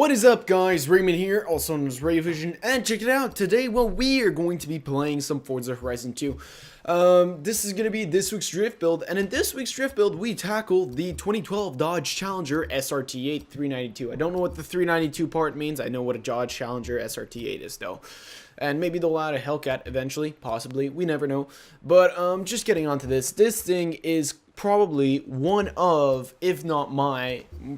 What is up, guys? Raymond here, also known as Ray Vision, and check it out. Today, well, we are going to be playing some Forza Horizon 2. This is going to be this week's drift build, and in this week's drift build, we tackle the 2012 Dodge Challenger SRT8 392. I don't know what the 392 part means. I know what a Dodge Challenger SRT8 is, though. And maybe they'll add a Hellcat eventually, possibly. We never know. But just getting onto this. This thing is probably one of, if not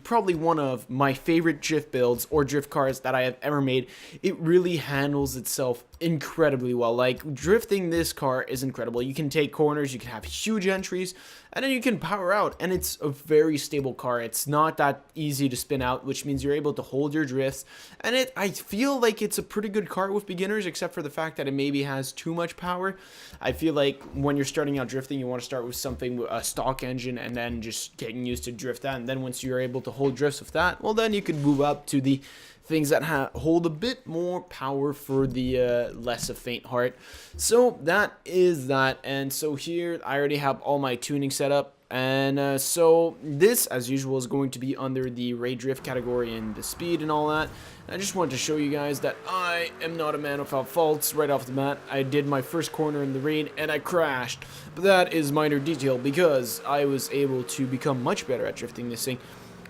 probably one of my favorite drift builds or drift cars that I have ever made. It really handles itself incredibly well. Like, drifting this car is incredible. You can take corners, you can have huge entries, and then you can power out, and it's a very stable car. It's not that easy to spin out, which means you're able to hold your drifts, and I feel like it's a pretty good car with beginners, except for the fact that it maybe has too much power. I feel like when you're starting out drifting, you want to start with something with a stock engine, and then just getting used to drift that, and then once you're able to hold drifts with that, well, then you could move up to the things that hold a bit more power for the less of faint heart. So that is that. And so here I already have all my tuning set up, and so this, as usual, is going to be under the Ray Drift category and the speed and all that. I just wanted to show you guys that I am not a man without faults right off the bat. I did my first corner in the rain and I crashed, but that is minor detail because I was able to become much better at drifting this thing.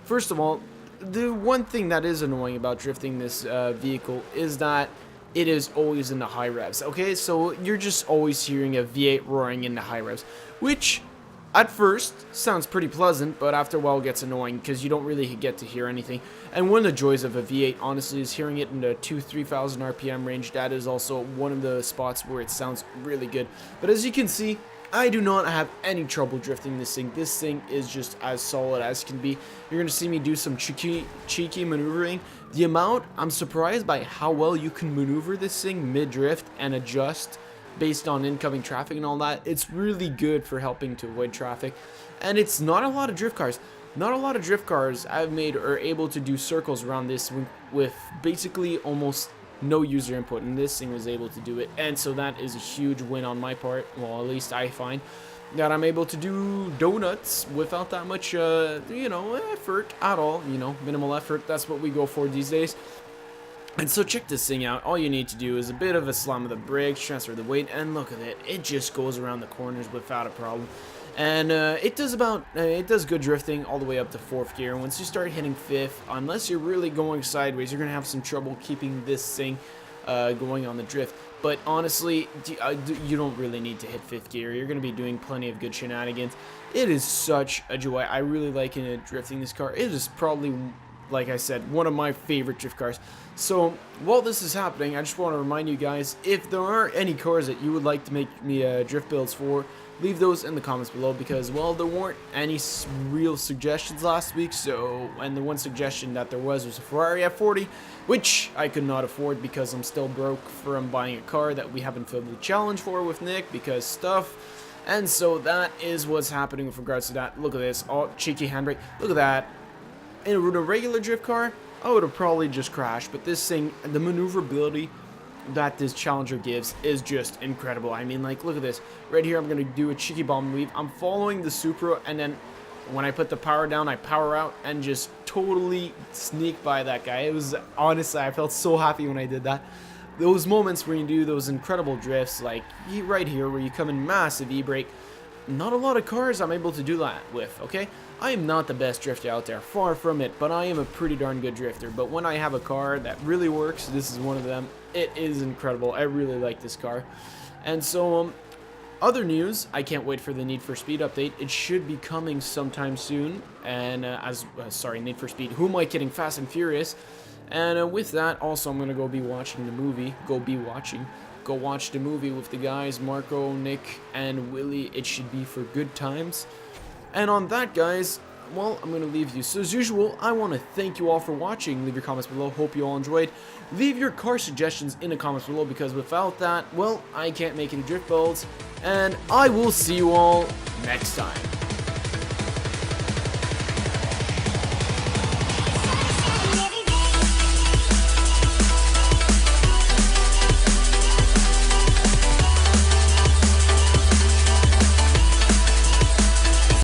First of all, the one thing that is annoying about drifting this vehicle is that it is always in the high revs, okay? So you're just always hearing a V8 roaring in the high revs, which at first sounds pretty pleasant, but after a while gets annoying because you don't really get to hear anything. And one of the joys of a V8, honestly, is hearing it in the 2,000-3,000 RPM range. That is also one of the spots where it sounds really good. But as you can see, I do not have any trouble drifting this thing. This thing is just as solid as can be. You're going to see me do some cheeky maneuvering. The amount, I'm surprised by how well you can maneuver this thing mid-drift and adjust based on incoming traffic and all that. It's really good for helping to avoid traffic. And it's not a lot of drift cars. Not a lot of drift cars I've made are able to do circles around this with basically almost no user input, and this thing was able to do it. And so that is a huge win on my part. Well, at least I find that I'm able to do donuts without that much effort at all. Minimal effort. That's what we go for these days. And so check this thing out. All you need to do is a bit of a slam of the brakes, transfer the weight, and look at it. It just goes around the corners without a problem. And it does good drifting all the way up to 4th gear. Once you start hitting 5th, unless you're really going sideways, you're going to have some trouble keeping this thing going on the drift. But honestly, you don't really need to hit 5th gear. You're going to be doing plenty of good shenanigans. It is such a joy. I really like drifting this car. It is probably, like I said, one of my favorite drift cars. So while this is happening, I just want to remind you guys, if there are any cars that you would like to make me drift builds for, leave those in the comments below, because, well, there weren't any real suggestions last week. So, and the one suggestion that there was a Ferrari F40, which I could not afford because I'm still broke from buying a car that we haven't filled the challenge for with Nick because stuff. And so that is what's happening with regards to that. Look at this, oh, cheeky handbrake. Look at that. In a regular drift car, I would have probably just crashed, but this thing, the maneuverability that this Challenger gives is just incredible. I mean, like, look at this. Right here, I'm going to do a cheeky bomb weave. I'm following the Supra, and then when I put the power down, I power out and just totally sneak by that guy. It was, honestly, I felt so happy when I did that. Those moments where you do those incredible drifts, like right here, where you come in massive e-brake, not a lot of cars I'm able to do that with, okay? I am not the best drifter out there, far from it, but I am a pretty darn good drifter. But when I have a car that really works, this is one of them. It is incredible. I really like this car. And so, other news, I can't wait for the Need for Speed update. It should be coming sometime soon. And Need for Speed. Who am I kidding? Fast and Furious. And with that, also, I'm going to go be watching the movie. Go watch the movie with the guys, Marco, Nick, and Willie. It should be for good times. And on that, guys, well, I'm going to leave you. So as usual, I want to thank you all for watching. Leave your comments below. Hope you all enjoyed. Leave your car suggestions in the comments below, because without that, well, I can't make any drift builds. And I will see you all next time.